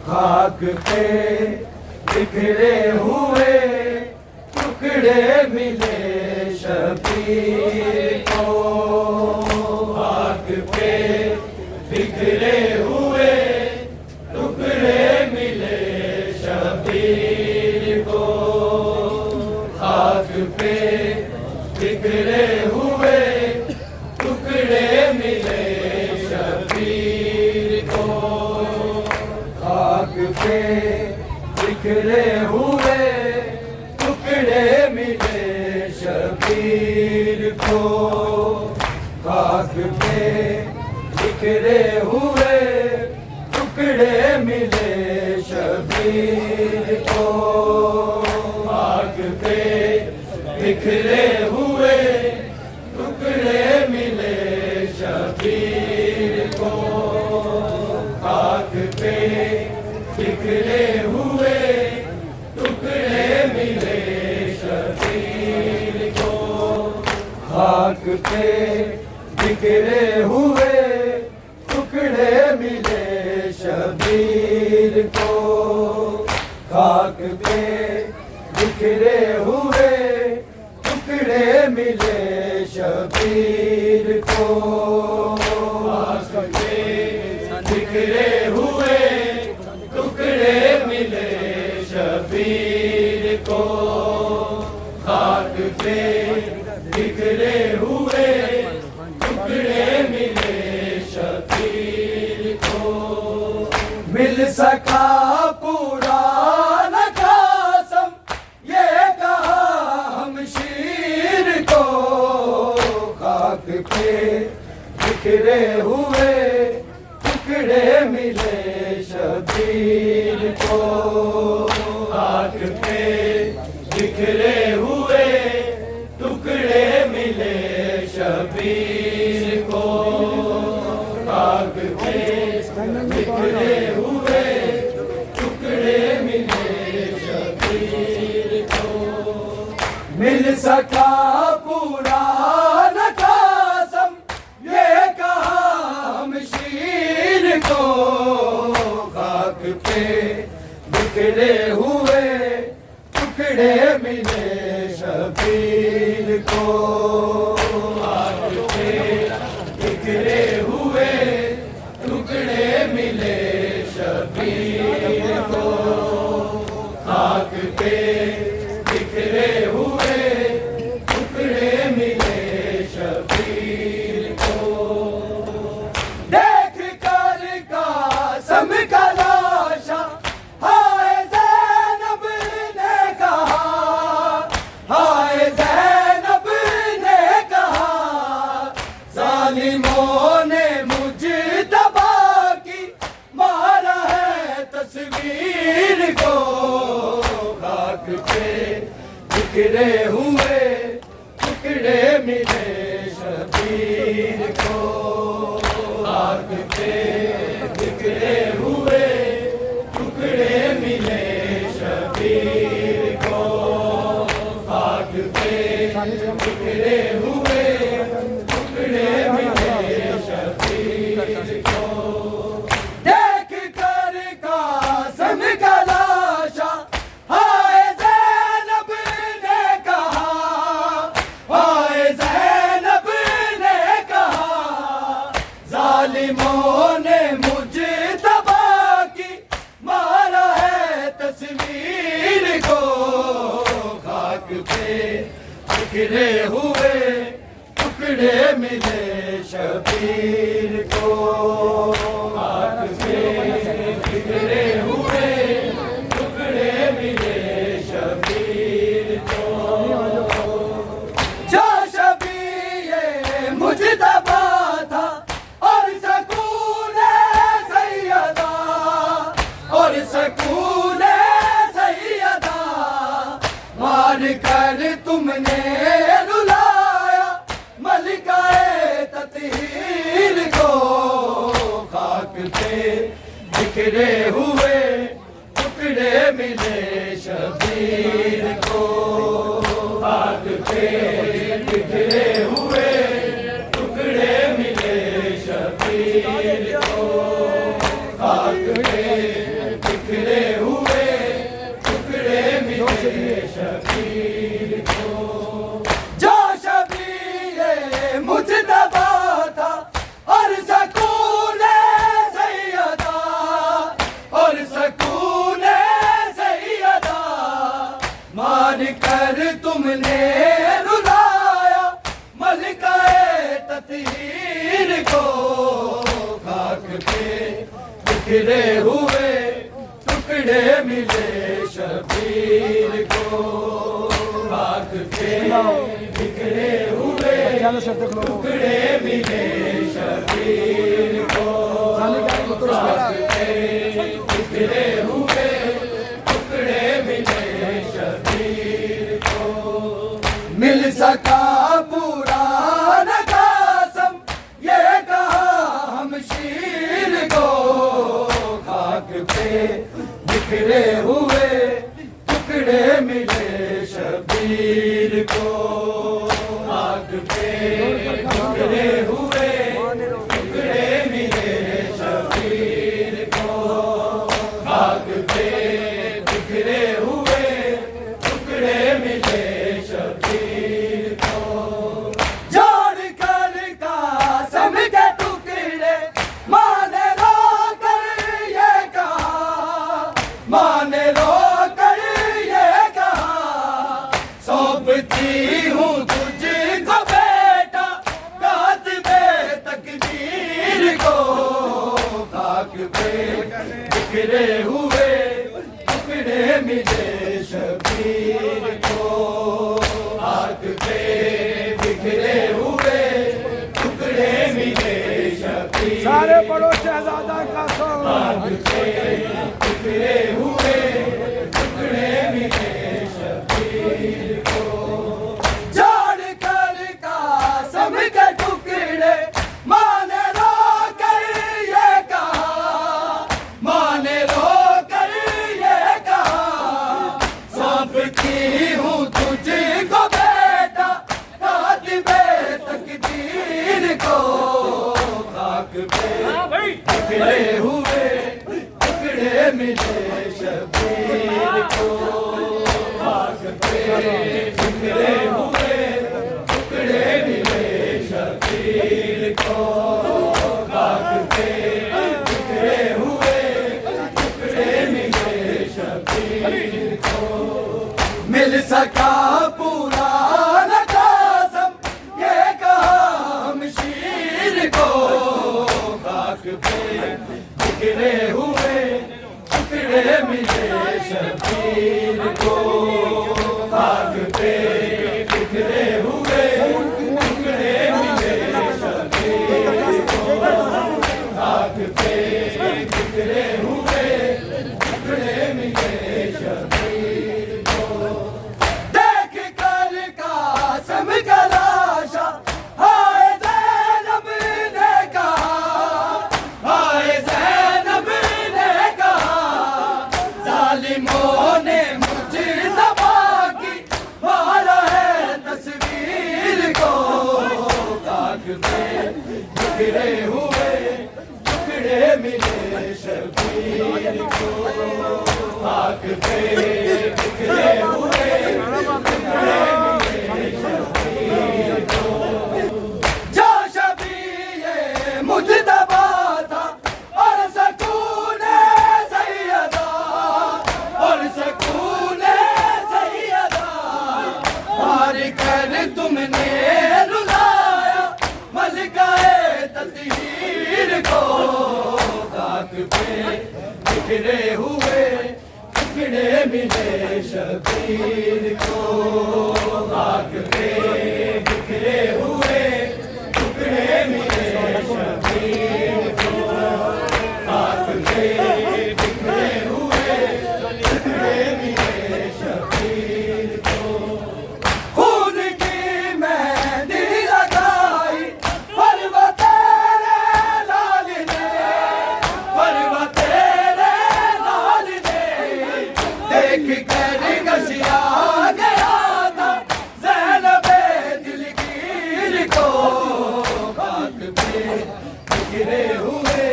खाक पे बिखरे हुए टुकड़े मिले शबीर को। खाक पे बिखरे हुए टुकड़े मिले शबीर को। खाक पे बिखरे हुए टुकड़े मिले शबीर को। खाक पे बिखरे हुए टुकड़े मिले शबीर को। खाक पे बिखरे हुए टुकड़े मिले शबीर को। खाक पे बिखरे हुए टुकड़े मिले शबीर को। खाक पे बिखरे हुए टुकड़े मिले शबीर को। खाक पे बिखरे हुए टुकड़े मिले शबीर को। खाक पे बिखरे हुए टुकड़े मिले शबीर को। खाक पे बिखरे हुए टुकड़े मिले शबीर को। खाक पे बिखरे हुए टुकड़े मिले शबीर को। मिल सका पुराना कासम ये कहा हम शीर को। खाक पे बिखरे हुए टुकड़े मिले शबीर को। खाक पे बिखरे हुए टुकड़े मिले शबीर को। खाक पे बिखरे हुए टुकड़े मिले शबीर को। मिल सका पुराना कासम ये कहा हम शीर को। खाक पे बिखरे हुए टुकड़े मिले शबीर को। खाक पे बिखरे हुए टुकड़े मिले शबीर को। खाक पे बिखरे हुए टुकड़े मिले शबीर को। देख कर कासम का लाशा हाय ज़ैनब ने कहा। हाय ज़ैनब ने कहा ज़ालिमों ने मुज्तबा की मारा है तस्वीर को। खाक पे बिखरे हुए टुकड़े मिले शबीर को। खाक पे बिखरे हुए टुकड़े मिले शबीर को। खाक पे बिखरे हुए टुकड़े मिले शबीर को। देख कर कासम का लाशा हाय ज़ैनब ने कहा। हाय ज़ैनब ने कहा ज़ालिमों ने मुज्तबा की मारा है तस्वीर को। खाक पे बिखरे हुए टुकड़े मिले शबीर को। खाक पे बिखरे हुए टुकड़े मिले शबीर को। जो शबीर मुज्तबा था और सकून सैयदा। और सकून सैयदा मार कर तुमने रुलाया मलिकाए तत्हीर को। खाक पे बिखरे हुए टुकड़े मिले शबीर को। खाक पे बिखरे हुए टुकड़े मिले शबीर को। खाक पे मिले शबीर को, खाक पे बिखरे हुए टुकड़े मिले शबीर को, खाक पे बिखरे हुए टुकड़े मिले शबीर को। मिल सका पुराना कासम ये कहा हम शीर को, खाक पे बिखरे हुए टुकड़े मिले शबीर को, खाक पे बिखरे हुए टुकड़े मिले शबीर को, खाक पे बिखरे हुए टुकड़े मिले शबीर को। जोड़ कर कासम के टुकड़े माने लो कर ये कहा, माने लो कर ये कहा, सौंपती हूँ तुझको बेटा कातिबे तकदीर को, खाक पे बिखरे हुए टुकड़े मिले शबीर को, खाक पे बिखरे हुए टुकड़े मिले शबीर। सारे बड़ो शहजादा का खाक पे बिखरे हुए टुकड़े मिले शबीर को। जोड़ कर कासम के टुकड़े माने लो कर ये कहा, माने लो कर ये कहा, सौंपती हूँ तुझको बेटा कातिबे तकदीर को, खाक पे बिखरे हुए टुकड़े मिले शबीर को, खाक पे बिखरे हुए टुकड़े मिले शबीर को, खाक पे बिखरे हुए टुकड़े मिले शबीर को। मिल सका पुराना कासम ये कहा हम शीर को, खाक पे बिखरे हुए टुकड़े मिले शबीर को, खाक पे बिखरे हुए टुकड़े मिले शबीर को, खाक पे बिखरे हुए टुकड़े मिले शबीर को। देख कर कासम का लाशा हाय ज़ैनब ने कहा, हाय ज़ैनब ने कहा, ज़ालिमों ने मुझतबा की मारा है तस्वीर को, खाक पे बिखरे हुए टुकड़े मिले शबीर को, खाक पे बिखरे हुए टुकड़े मिले शबीर को। जो शबीए मुजतबा था और सकूने सैयदा, और सकूने सैयदा, मार कर तुमने रुलाया मलकाए तत्हीर को, खाक पे बिखरे हुए टुकड़े मिले शबीर को, खाक पे बिखरे हुए टुकड़े मिले शबीर को, खाक पे बिखरे हुए टुकड़े मिले शबीर को। खून की मेहंदी लगाई फरवा तेरे लाल ने, फरवा तेरे लाल ने, देख कर गशिया गया था ज़ैनबे दिलगीर को, खाक पे बिखरे हुए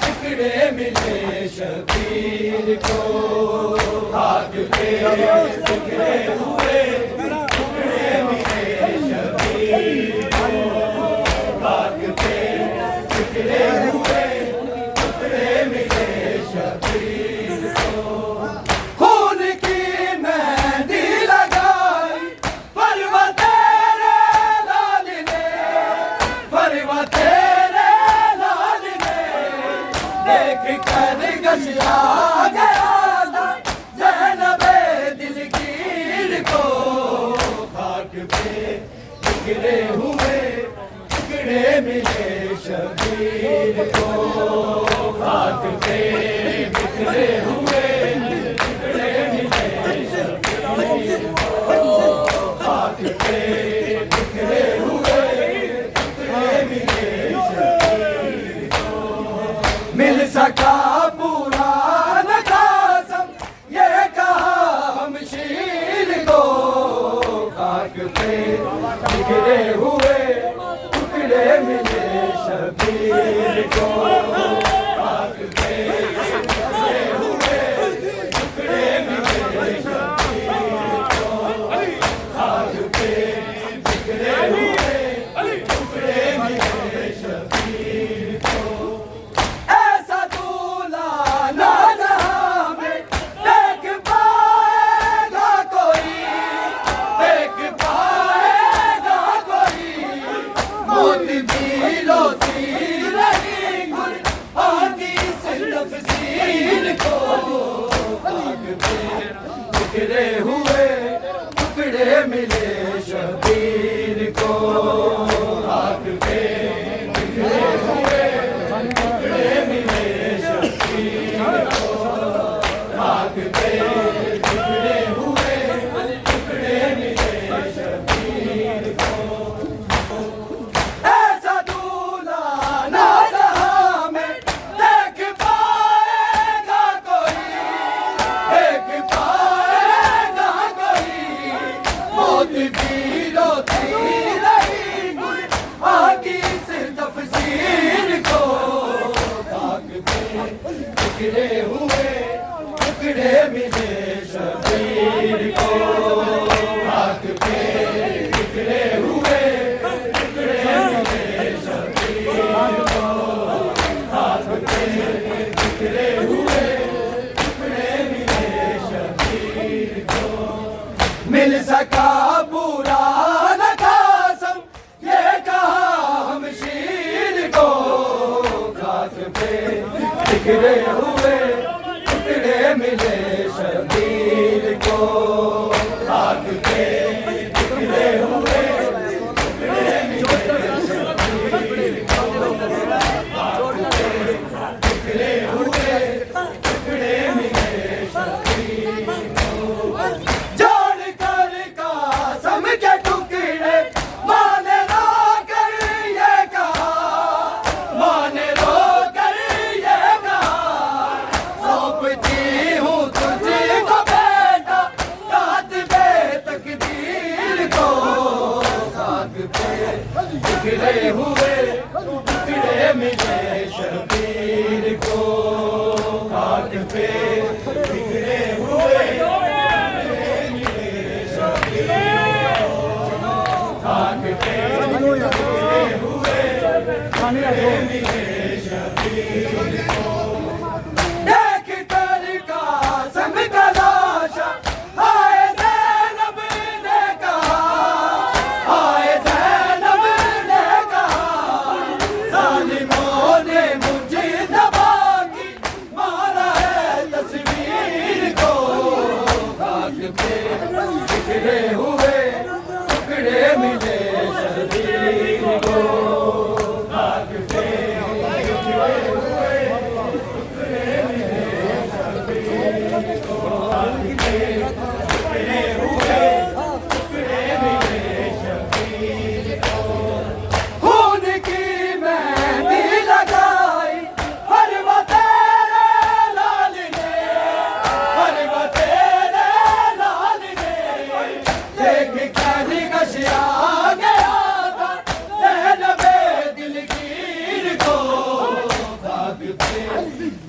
टुकड़े मिले शबीर को, खाक पे बिखरे हुए टुकड़े मिले शबीर को, खाक पे बिखरे हुए टुकड़े मिले शबीर को। खून की मेहंदी लगाई फरवा तेरे लाल ने, फरवा तेरे लाल ने, देख कर गशिया गया था हुए टुकड़े मिले शबीर को, खाक पे बिखरे हुए टुकड़े मिले शबीर को। मिल सका पूरा न कासम, ये कहा हम शीर को, खाक पे बिखरे हुए टुकड़े मिले शबीर को, खाक पे बिखरे हुए टुकड़े मिले शबीर को, खाक पे बिखरे हुए टुकड़े मिले शबीर को। ऐसा दूल्हा ना जहां में देख पाएगा कोई, देख पाएगा कोई, मोती भी रोती रही गुल आदि से तफसील को, खाक पे बिखरे हुए टुकड़े मिले शबीर को, खाक पे बिखरे हुए टुकड़े मिले शबीर को, खाक पे बिखरे हुए टुकड़े मिले शबीर को। ऐसा दूल्हा ना जहां में देख पाएगा कोई, देख पाएगा कोई, मौत भी रोती रही गुल आगे से तफसीर को, खाक पे बिखरे हुए टुकड़े मिले शबीर को, खाक पे बिखरे हुए टुकड़े मिले शबीर को, खाक पे बिखरे हुए टुकड़े मिले शबीर को। मिल सका पूरा न कासम, ये कहा हम शीर को, खाक पे बिखरे हुए टुकड़े मिले शबीर को, खाक पे बिखरे हुए टुकड़े मिले शबीर को, खाक पे बिखरे हुए टुकड़े मिले शबीर को। जोड़ कर कासम के टुकड़े माने रो कर ये कहा, माने रो कर ये कहा, सौंपती हूँ तुझको बेटा कातिबे तकदीर को, खाक पे बिखरे हुए टुकड़े मिले शबीर को, खाक पे बिखरे हुए टुकड़े मिले शबीर को, खाक पे बिखरे हुए टुकड़े मिले शबीर को। देख कर कासम का लाशा आए ज़ैनब ने कहा, आए ज़ैनब ने कहा, ज़ालिमों ने मुझे दबा के मारा है तस्वीर को, खाक पे बिखरे हुए टुकड़े मिले शबीर को, खाक पे बिखरे हुए टुकड़े मिले शबीर को, खाक पे बिखरे हुए टुकड़े मिले शबीर को। खून की मेहंदी लगाई हर वो तेरे लाल ने, हर वो तेरे लाल ने, देख कैदी कश आ गया था ज़ैनबे दिलगीर को, खाक पे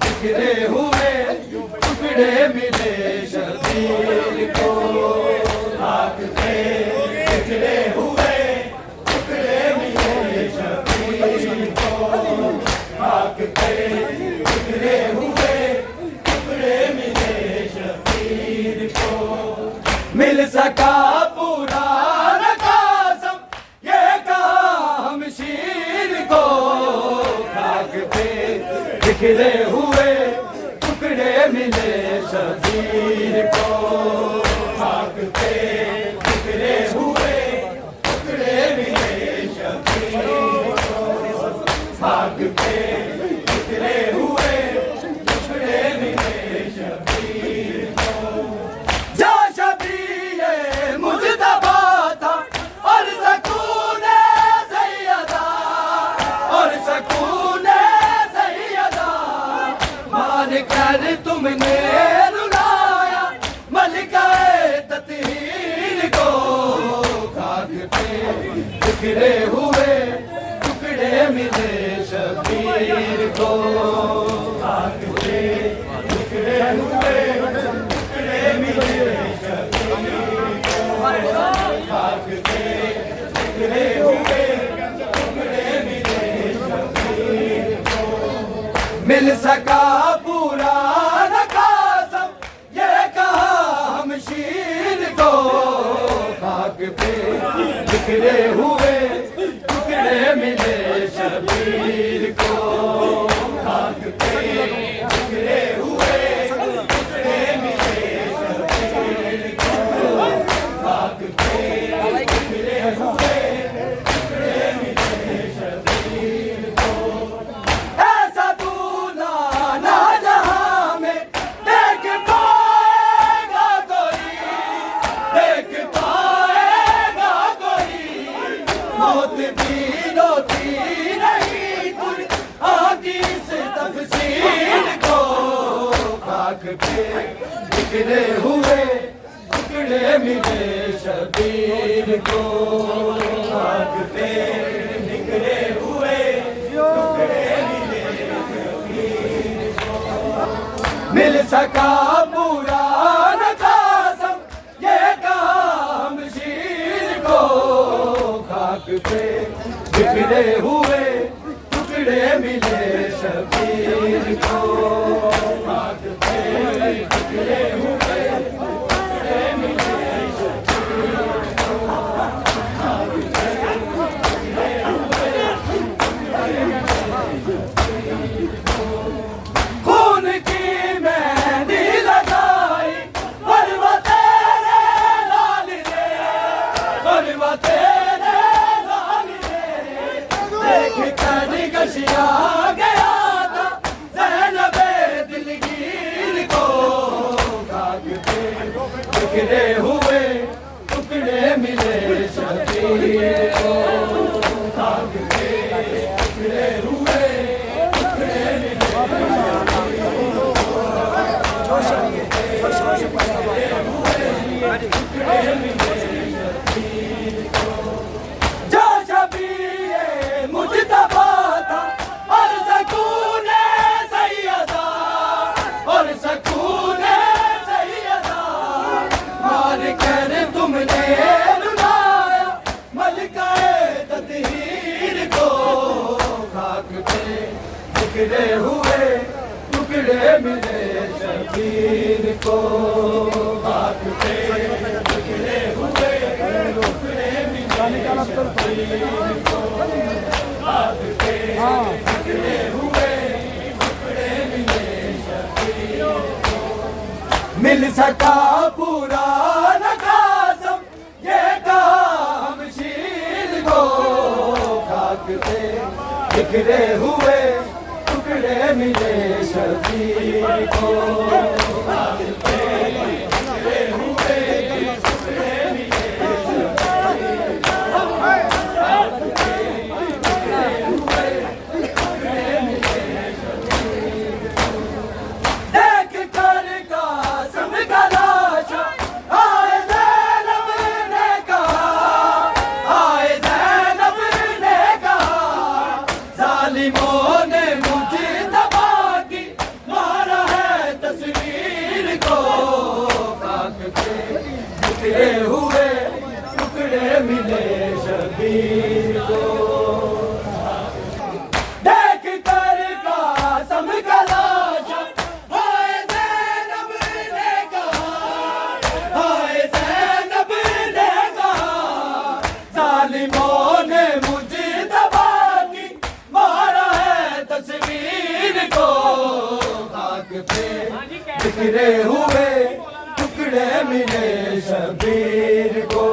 बिखरे हुए टुकड़े मिले शबीर को, खाक पे बिखरे हुए टुकड़े मिले शबीर को, खाक पे बिखरे हुए टुकड़े मिले शबीर को। मिल सका पूरा न कासम, ये कहा हम शीर को, खाक पे बिखरे हुए टुकड़े मिले शबीर को, खाक पे बिखरे हुए टुकड़े मिले शबीर को, खाक पे बिखरे हुए टुकड़े मिले शबीर जो शबीए मुजतबा था और सकून सैयदा और सकून सैयदा मान कर तुमने रुलाया मलिकाए तत्हीर को खाक पे बिखरे हुए टुकड़े मिले शबीर को खाक पे बिखरे हुए टुकड़े मिले शबीर को खाक पे बिखरे हुए टुकड़े मिले शबीर को मिल सका पूरा न कासम ये कहा हम शीर को खाक पे बिखरे हुए टुकड़े मिले शबीर को खाक पे बिखरे हुए टुकड़े मिले शबीर को खाक पे बिखरे हुए टुकड़े मिले शबीर को ऐसा दूल्हा ना जहां में देख पाएगा कोई देख पाएगा कोई मौत भी रोती नहीं तुर आगे से तफसील को खाक पे बिखरे हुए टुकड़े मिले शबीर को खाक पे बिखरे हुए टुकड़े मिले शबीर को मिल सका पूरा न कासम ये कहा हम शीर को खाक पे बिखरे हुए टुकड़े मिले शबीर को खाक पे बिखरे हुए टुकड़े मिले शबीर को खाक पे बिखरे हुए टुकड़े मिले शबीर को खून की मेहंदी लगाई परवा तेरे लाल ने परवा तेरे लाल ने देख कर गशिया गया था ज़ैनबे दिलगीर को खाक पे बिखरे हुए टुकड़े मिले शबीर को खाक पे बिखरे हुए टुकड़े जो शबीए मुजतबा था और सकून सैयदा और सकून सैयदा मार कर तुमने रुलाया मलिकाए तत्हीर को खाक पे बिखरे हुए टुकड़े मिले शबीर को खाक पे बिखरे हुए टुकड़े मिले शबीर को खाक पे बिखरे हुए टुकड़े मिले शबीर को मिल सका पूरा न कासम ये कहा हम शीर को खाक पे बिखरे हुए टुकड़े मिले शबीर को खाक पे बिखरे हुए टुकड़े मिले शबीर को खाक पे बिखरे हुए टुकड़े मिले शबीर को देख कर कासम का लाशा आए ज़ैनब ने कहा आए ज़ैनब ने कहा ज़ालिमों ने मुझे दबा की मारा है तस्वीर को खाक पे बिखरे हुए टुकड़े मिले शबीर को देख कर कासम का लाशा आए ज़ैनब ने कहा आए ज़ैनब ने कहा ज़ालिमों ने मुझे दबा की मारा है तस्वीर को खाक पे बिखरे हुए टुकड़े मिले शबीर को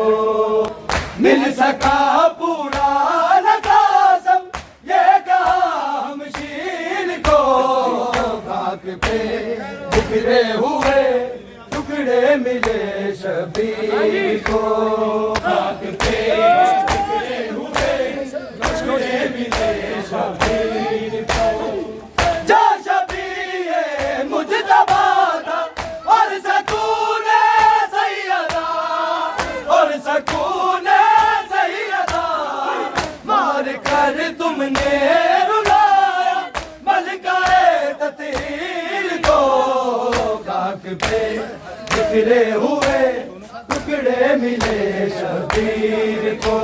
मिल सका पूरा न कासम ये कहा हम शीर को खाक पे बिखरे हुए हुए टुकड़े मिले शबीर को खाक पे बिखरे हुए टुकड़े मिले शबीर को जा शबीर मुजतबा था और सकून सैयदा और सकून सैयदा मार कर तुमने रुलाया मलकाए ततीर को खाक पे बिखरे हुए टुकड़े मिले शबीर को।